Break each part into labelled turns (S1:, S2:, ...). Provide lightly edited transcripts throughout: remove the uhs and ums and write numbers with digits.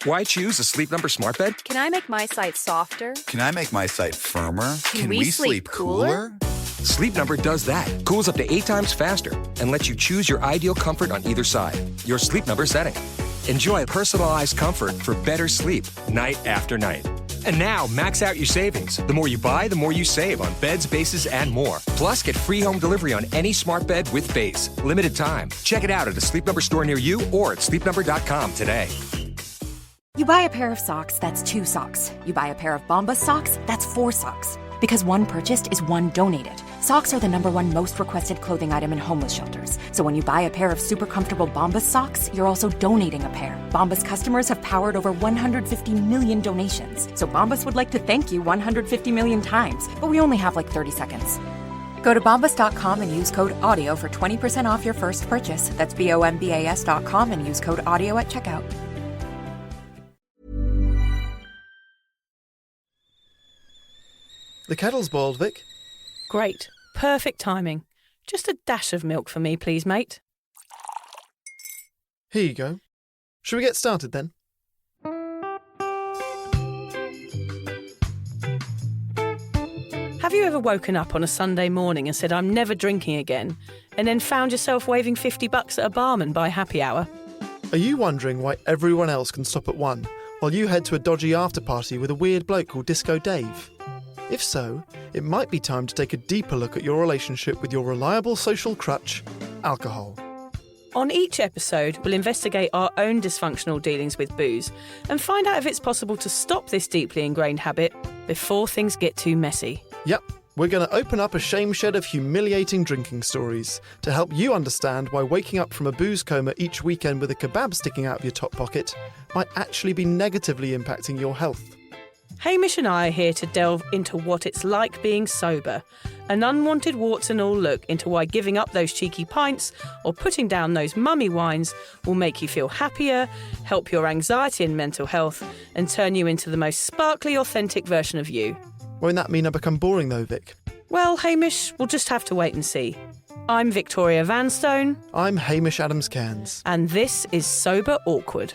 S1: Why choose a Sleep Number smart bed?
S2: Can I make my site softer?
S3: Can I make my site firmer?
S2: Can we sleep cooler?
S1: Sleep Number does that. Cools up to 8 times faster and lets you choose your ideal comfort on either side. Your Sleep Number setting. Enjoy personalized comfort for better sleep night after night. And now, max out your savings. The more you buy, the more you save on beds, bases, and more. Plus, get free home delivery on any smart bed with base. Limited time. Check it out at a Sleep Number store near you or at sleepnumber.com today.
S4: You buy a pair of socks, that's 2 socks. You buy a pair of Bombas socks, that's 4 socks. Because one purchased is one donated. Socks are the #1 most requested clothing item in homeless shelters. So when you buy a pair of super comfortable Bombas socks, you're also donating a pair. Bombas customers have powered over 150 million donations. So Bombas would like to thank you 150 million times. But we only have like 30 seconds. Go to bombas.com and use code AUDIO for 20% off your first purchase. That's BOMBAS.com and use code AUDIO at checkout.
S5: The kettle's boiled, Vic.
S6: Great. Perfect timing. Just a dash of milk for me, please, mate.
S5: Here you go. Shall we get started then?
S6: Have you ever woken up on a Sunday morning and said, I'm never drinking again, and then found yourself waving $50 at a barman by happy hour?
S5: Are you wondering why everyone else can stop at 1 while you head to a dodgy after-party with a weird bloke called Disco Dave? If so, it might be time to take a deeper look at your relationship with your reliable social crutch, alcohol.
S6: On each episode, we'll investigate our own dysfunctional dealings with booze and find out if it's possible to stop this deeply ingrained habit before things get too messy.
S5: Yep, we're going to open up a shame shed of humiliating drinking stories to help you understand why waking up from a booze coma each weekend with a kebab sticking out of your top pocket might actually be negatively impacting your health.
S6: Hamish and I are here to delve into what it's like being sober, an unwanted warts and all look into why giving up those cheeky pints or putting down those mummy wines will make you feel happier, help your anxiety and mental health, and turn you into the most sparkly, authentic version of you.
S5: Won't that mean I become boring though, Vic?
S6: Well, Hamish, we'll just have to wait and see. I'm Victoria Vanstone.
S5: I'm Hamish Adams-Cairns.
S6: And this is Sober Awkward.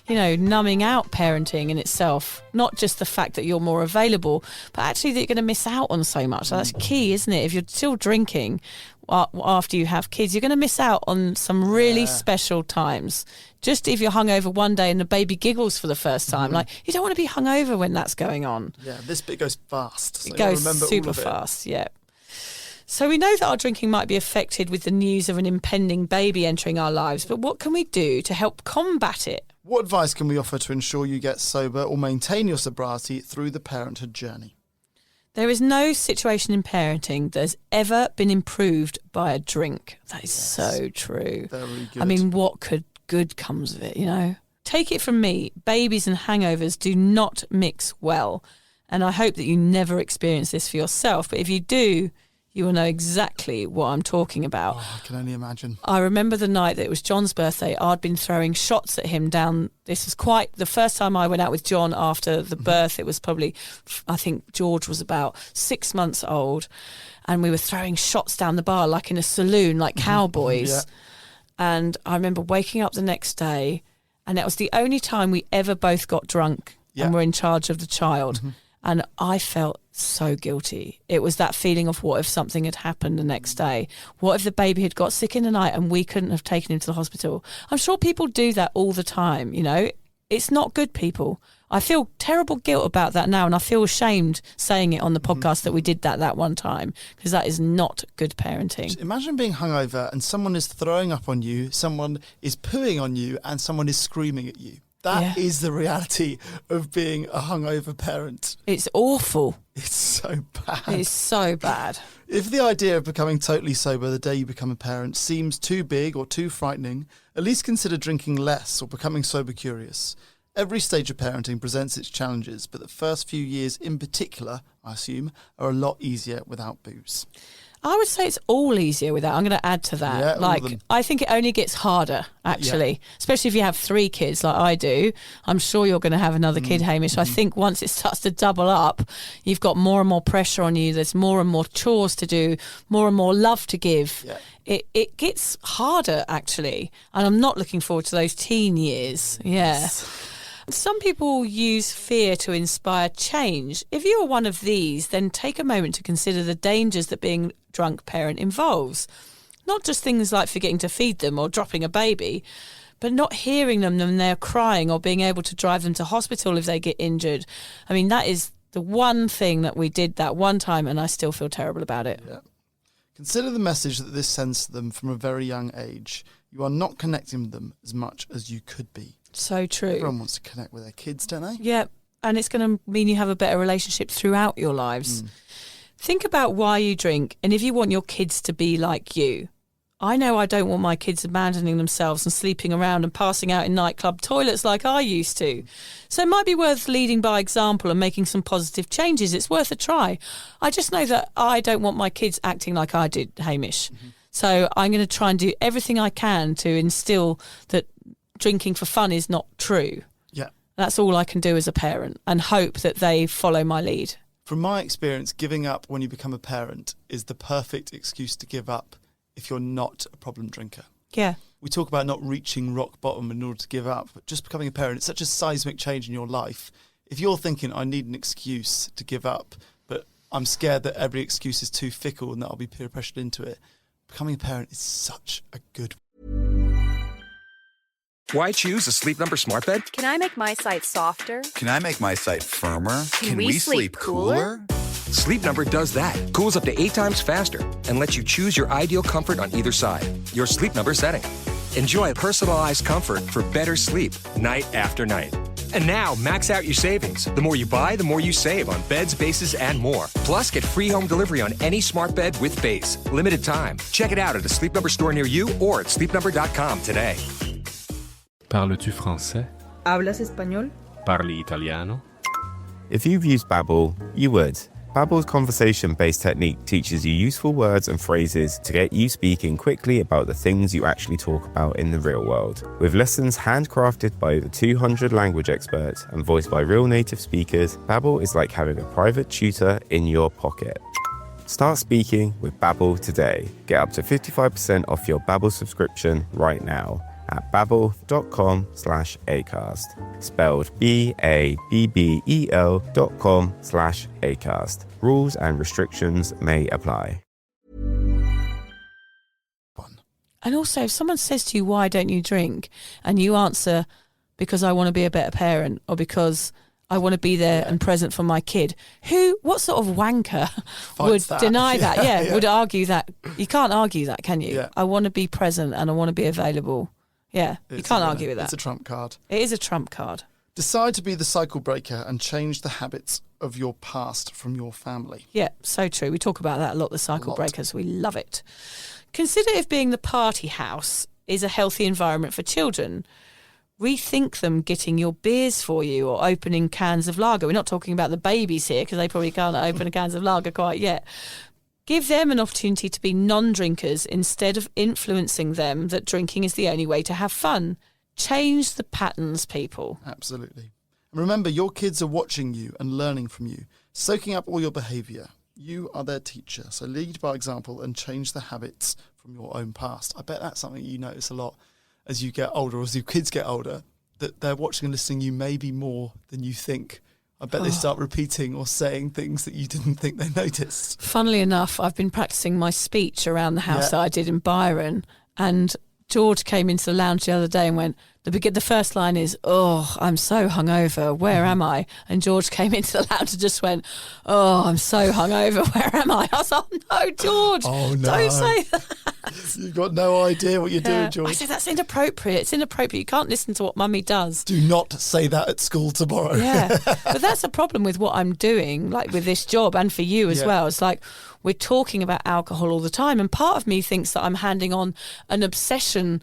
S6: You know, numbing out parenting in itself, not just the fact that you're more available, but actually that you're going to miss out on so much. So that's key, isn't it? If you're still drinking after you have kids, you're going to miss out on some really special times. Just if you're hungover one day and the baby giggles for the first time, like you don't want to be hungover when that's going on.
S5: Yeah, this bit goes fast. So
S6: it goes super fast, yeah. So we know that our drinking might be affected with the news of an impending baby entering our lives, but what can we do to help combat it?
S7: What advice can we offer to ensure you get sober or maintain your sobriety through the parenthood journey?
S6: There is no situation in parenting that has ever been improved by a drink. That is so true.
S7: Very good.
S6: I mean, what could good comes of it, you know? Take it from me, babies and hangovers do not mix well. And I hope that you never experience this for yourself. But if you do, you will know exactly what I'm talking about.
S7: Oh, I can only imagine.
S6: I remember the night that it was John's birthday. I'd been throwing shots at him down. This was quite the first time I went out with John after the birth. It was probably, I think George was about 6 months old. And we were throwing shots down the bar like in a saloon, like cowboys.
S7: Yeah.
S6: And I remember waking up the next day, and that was the only time we ever both got drunk and were in charge of the child. And I felt so guilty. It was that feeling of what if something had happened the next day? What if the baby had got sick in the night and we couldn't have taken him to the hospital? I'm sure people do that all the time, you know. It's not good, people. I feel terrible guilt about that now, and I feel ashamed saying it on the podcast that we did that one time, because that is not good parenting.
S7: Just imagine being hungover and someone is throwing up on you, someone is pooing on you, and someone is screaming at you. That is the reality of being a hungover parent.
S6: It's awful.
S7: It's so bad.
S6: It's so bad.
S7: If the idea of becoming totally sober the day you become a parent seems too big or too frightening, at least consider drinking less or becoming sober curious. Every stage of parenting presents its challenges, but the first few years in particular, I assume, are a lot easier without booze.
S6: I would say it's all easier with that. I'm going to add to that.
S7: Yeah, all of them.
S6: I think it only gets harder, actually, especially if you have 3 kids like I do. I'm sure you're going to have another kid, Hamish. I think once it starts to double up, you've got more and more pressure on you. There's more and more chores to do, more and more love to give.
S7: Yeah.
S6: It gets harder, actually. And I'm not looking forward to those teen years. Yeah. Some people use fear to inspire change. If you are one of these, then take a moment to consider the dangers that being a drunk parent involves. Not just things like forgetting to feed them or dropping a baby, but not hearing them when they're crying or being able to drive them to hospital if they get injured. I mean, that is the one thing that we did that one time, and I still feel terrible about it.
S7: Yeah. Consider the message that this sends to them from a very young age. You are not connecting with them as much as you could be.
S6: So true.
S7: Everyone wants to connect with their kids, don't they?
S6: Yeah, and it's going to mean you have a better relationship throughout your lives. Think about why you drink and if you want your kids to be like you. I know I don't want my kids abandoning themselves and sleeping around and passing out in nightclub toilets like I used to. So it might be worth leading by example and making some positive changes. It's worth a try. I just know that I don't want my kids acting like I did, Hamish. So I'm going to try and do everything I can to instill that drinking for fun is not true.
S7: Yeah.
S6: That's all I can do as a parent and hope that they follow my lead.
S7: From my experience, giving up when you become a parent is the perfect excuse to give up if you're not a problem drinker.
S6: Yeah.
S7: We talk about not reaching rock bottom in order to give up, but just becoming a parent, it's such a seismic change in your life. If you're thinking, I need an excuse to give up, but I'm scared that every excuse is too fickle and that I'll be peer pressured into it, becoming a parent is such a good.
S1: Why choose a Sleep Number smart bed?
S2: Can I make my site softer?
S3: Can I make my site firmer?
S2: Can we sleep cooler?
S1: Sleep Number does that. Cools up to 8 times faster and lets you choose your ideal comfort on either side. Your Sleep Number setting. Enjoy personalized comfort for better sleep night after night. And now, max out your savings. The more you buy, the more you save on beds, bases, and more. Plus, get free home delivery on any smart bed with base. Limited time. Check it out at a Sleep Number store near you or at sleepnumber.com today.
S8: Parles-tu français?
S9: ¿Hablas español?
S8: Parli italiano?
S10: If you've used Babbel, you would. Babbel's conversation-based technique teaches you useful words and phrases to get you speaking quickly about the things you actually talk about in the real world. With lessons handcrafted by over 200 language experts and voiced by real native speakers, Babbel is like having a private tutor in your pocket. Start speaking with Babbel today. Get up to 55% off your Babbel subscription right now at babbel.com/Acast. Spelled BABBEL.com/Acast. Rules and restrictions may apply.
S6: And also, if someone says to you, why don't you drink? And you answer, because I want to be a better parent or because I want to be there and present for my kid. What sort of wanker would deny that? Yeah, would argue that. You can't argue that, can you?
S7: Yeah.
S6: I want to be present and I want to be available. Yeah, you can't argue with that.
S7: It's a trump card.
S6: It is a trump card.
S7: Decide to be the cycle breaker and change the habits of your past from your family.
S6: Yeah, so true. We talk about that a lot, the cycle breakers. We love it. Consider if being the party house is a healthy environment for children. Rethink them getting your beers for you or opening cans of lager. We're not talking about the babies here because they probably can't open cans of lager quite yet. Give them an opportunity to be non-drinkers instead of influencing them that drinking is the only way to have fun. Change the patterns, people.
S7: Absolutely. And remember, your kids are watching you and learning from you, soaking up all your behaviour. You are their teacher, so lead by example and change the habits from your own past. I bet that's something you notice a lot as you get older, or as your kids get older, that they're watching and listening to you maybe more than you think. I bet they start repeating or saying things that you didn't think they noticed.
S6: Funnily enough, I've been practicing my speech around the house that I did in Byron, and George came into the lounge the other day and went, the first line is, oh, I'm so hungover, where am I? And George came into the lounge and just went, oh, I'm so hungover, where am I? I was like, oh no, George, don't say that.
S7: You've got no idea what you're doing, George.
S6: I said, that's inappropriate. It's inappropriate. You can't listen to what mummy does.
S7: Do not say that at school tomorrow.
S6: Yeah, but that's a problem with what I'm doing, like with this job and for you as well. It's like we're talking about alcohol all the time, and part of me thinks that I'm handing on an obsession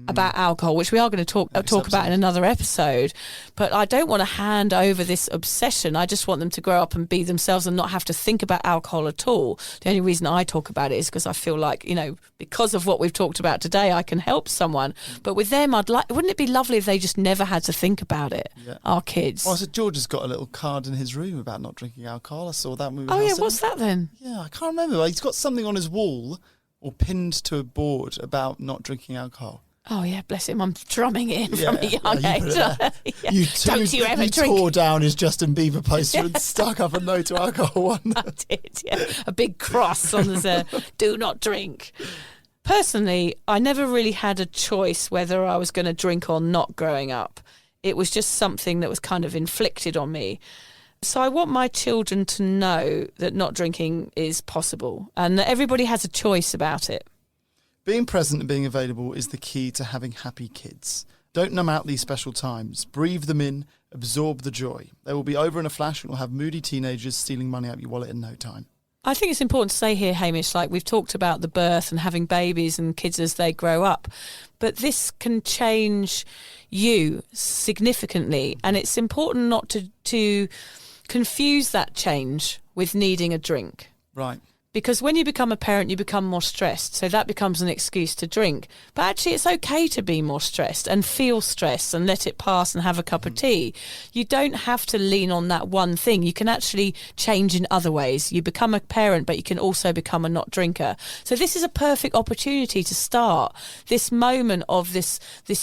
S6: about alcohol, which we are going to talk about in another episode. But I don't want to hand over this obsession. I just want them to grow up and be themselves and not have to think about alcohol at all. The only reason I talk about it is because I feel like, because of what we've talked about today, I can help someone. But with them, wouldn't it be lovely if they just never had to think about it? Yeah. Our kids.
S7: Well, so George has got a little card in his room about not drinking alcohol. I saw that movie.
S6: Oh yeah, what's that then?
S7: Yeah, I can't remember. He's got something on his wall or pinned to a board about not drinking alcohol.
S6: Oh yeah, bless him. I'm drumming it in from a young age.
S7: Don't you ever drink? Tore down his Justin Bieber poster and stuck up a no to alcohol one.
S6: I did, yeah. A big cross on the do not drink. Personally, I never really had a choice whether I was going to drink or not growing up. It was just something that was kind of inflicted on me. So I want my children to know that not drinking is possible and that everybody has a choice about it.
S7: Being present and being available is the key to having happy kids. Don't numb out these special times. Breathe them in, absorb the joy. They will be over in a flash and will have moody teenagers stealing money out of your wallet in no time.
S6: I think it's important to say here, Hamish, like we've talked about the birth and having babies and kids as they grow up, but this can change you significantly, and it's important not to confuse that change with needing a drink.
S7: Right.
S6: Because when you become a parent, you become more stressed. So that becomes an excuse to drink. But actually, it's okay to be more stressed and feel stress and let it pass and have a cup of tea. You don't have to lean on that one thing. You can actually change in other ways. You become a parent, but you can also become a not drinker. So this is a perfect opportunity to start this moment of this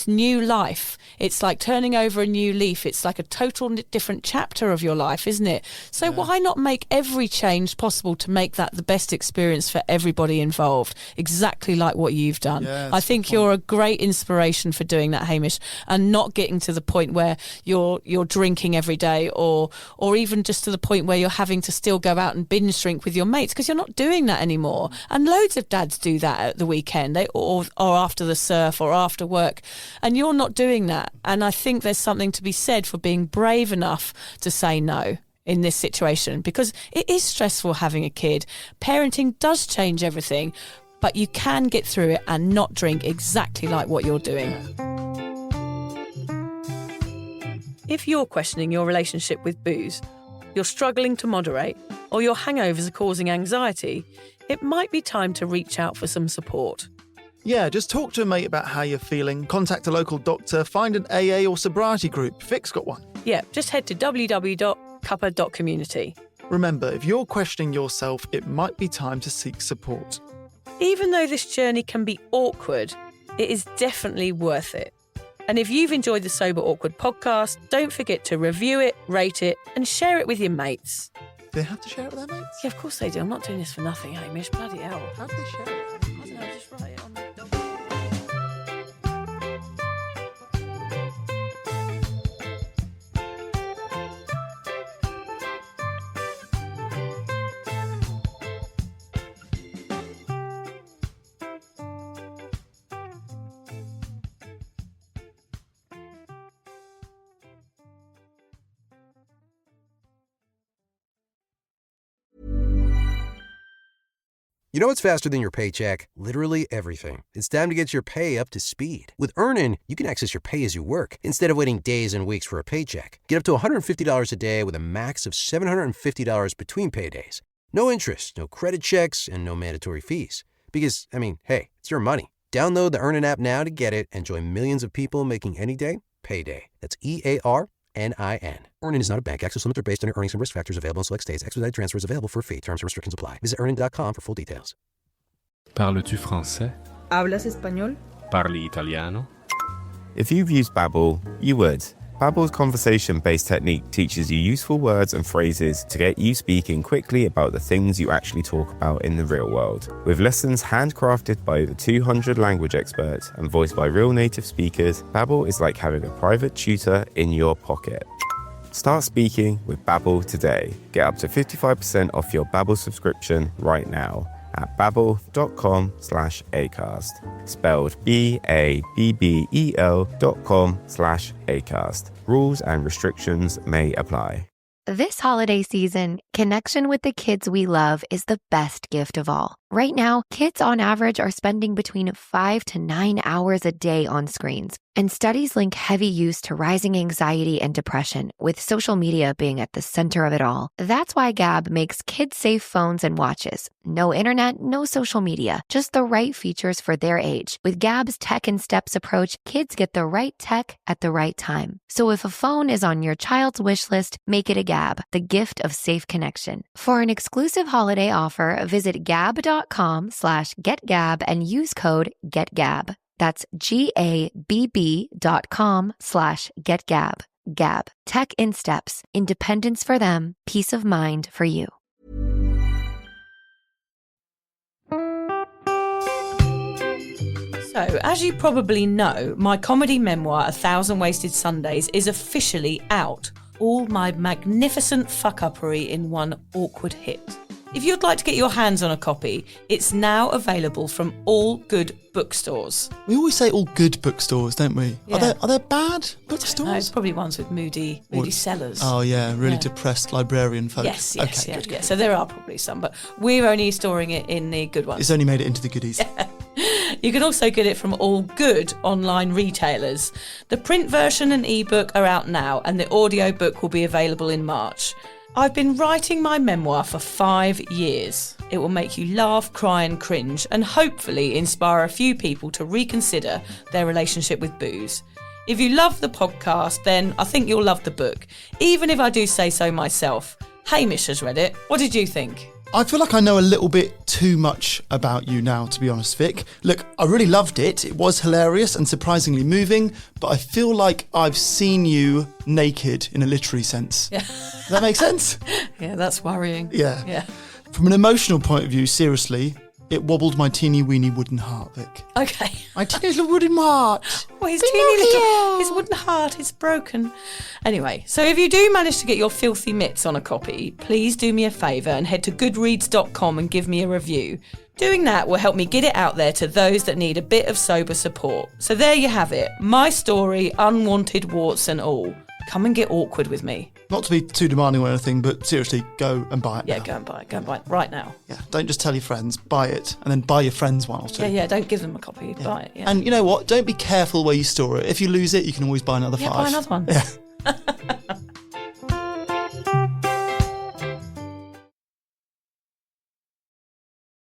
S6: new life. It's like turning over a new leaf. It's like a total different chapter of your life, isn't it? So why not make every change possible to make that the best experience for everybody involved, exactly like what you've done.
S7: Yeah,
S6: I think you're a great inspiration for doing that, Hamish, and not getting to the point where you're drinking every day or even just to the point where you're having to still go out and binge drink with your mates, because you're not doing that anymore. And loads of dads do that at the weekend, or after the surf or after work, and you're not doing that. And I think there's something to be said for being brave enough to say no in this situation, because it is stressful having a kid. Parenting does change everything, but you can get through it and not drink exactly like what you're doing. If you're questioning your relationship with booze, you're struggling to moderate, or your hangovers are causing anxiety, it might be time to reach out for some support.
S5: Yeah, just talk to a mate about how you're feeling, contact a local doctor, find an AA or sobriety group. Vic's got one.
S6: Yeah, just head to www.cuppa.community.
S5: Remember, if you're questioning yourself, it might be time to seek support.
S6: Even though this journey can be awkward, it is definitely worth it. And if you've enjoyed the Sober Awkward podcast, don't forget to review it, rate it, and share it with your mates.
S5: Do they have to share it with their mates?
S6: Yeah, of course they do. I'm not doing this for nothing, Hamish. Bloody hell.
S5: How do they share it?
S6: I don't know, just write it on the document.
S9: You know what's faster than your paycheck? Literally everything. It's time to get your pay up to speed. With Earnin, you can access your pay as you work instead of waiting days and weeks for a paycheck. Get up to $150 a day with a max of $750 between paydays. No interest, no credit checks, and no mandatory fees. Because, hey, it's your money. Download the Earnin app now to get it and join millions of people making any day payday. That's EARNIN. Earnin is not a bank. Access limits are based on your earnings and risk factors available in select states. Expedited transfer is available for a fee. Terms and restrictions apply. Visit earnin.com for full details.
S8: Parles-tu français?
S11: ¿Hablas español?
S8: Parli italiano?
S10: If you've used Babbel, you would. Babbel's conversation-based technique teaches you useful words and phrases to get you speaking quickly about the things you actually talk about in the real world. With lessons handcrafted by over 200 language experts and voiced by real native speakers, Babbel is like having a private tutor in your pocket. Start speaking with Babbel today. Get up to 55% off your Babbel subscription right now at babbel.com/Acast. Spelled BABBEL.com/Acast. Rules and restrictions may apply.
S12: This holiday season, connection with the kids we love is the best gift of all.
S11: Right now, kids on average are spending between 5 to 9 hours a day on screens. And studies link heavy use to rising anxiety and depression, with social media being at the center of it all. That's why Gab makes kid-safe phones and watches. No internet, no social media, just the right features for their age. With Gab's Tech in Steps approach, kids get the right tech at the right time. So if a phone is on your child's wish list, make it a Gab, the gift of safe connection. For an exclusive holiday offer, visit gab.com/getgab and use code GETGAB. That's GABB.com/getgab. Gab. Tech in Steps. Independence for them. Peace of mind for you.
S6: So, as you probably know, my comedy memoir, 1,000 Wasted Sundays, is officially out. All my magnificent fuck-uppery in one awkward hit. If you'd like to get your hands on a copy, it's now available from all good bookstores.
S7: We always say all good bookstores, don't we?
S6: Yeah.
S7: Are there bad bookstores?
S6: No, it's probably ones with moody sellers.
S7: Oh yeah, really depressed librarian folk.
S6: Yes,
S7: okay,
S6: yeah. So there are probably some, but we're only storing it in the good ones.
S7: It's only made it into the goodies.
S6: You can also get it from all good online retailers. The print version and ebook are out now, and the audiobook will be available in March. I've been writing my memoir for 5 years. It will make you laugh, cry and cringe, and hopefully inspire a few people to reconsider their relationship with booze. If you love the podcast, then I think you'll love the book, even if I do say so myself. Hamish has read it. What did you think?
S7: I feel like I know a little bit too much about you now, to be honest, Vic. Look, I really loved it. It was hilarious and surprisingly moving, but I feel like I've seen you naked in a literary sense.
S6: Yeah.
S7: Does that make sense?
S6: Yeah, that's worrying.
S7: Yeah. From an emotional point of view, seriously, it wobbled my teeny weeny wooden heart, Vic.
S6: Okay.
S7: My teeny little wooden heart.
S6: Well, his wooden heart is broken. Anyway, so if you do manage to get your filthy mitts on a copy, please do me a favour and head to goodreads.com and give me a review. Doing that will help me get it out there to those that need a bit of sober support. So there you have it. My story, unwanted warts and all. Come and get awkward with me.
S7: Not to be too demanding or anything, but seriously, go and buy it now.
S6: Go and buy it right now.
S7: Yeah, don't just tell your friends, buy it, and then buy your friends one or two.
S6: Yeah, don't give them a copy, buy it, yeah.
S7: And you know what, don't be careful where you store it. If you lose it, you can always buy another 5.
S6: Yeah, buy another one.
S7: Yeah.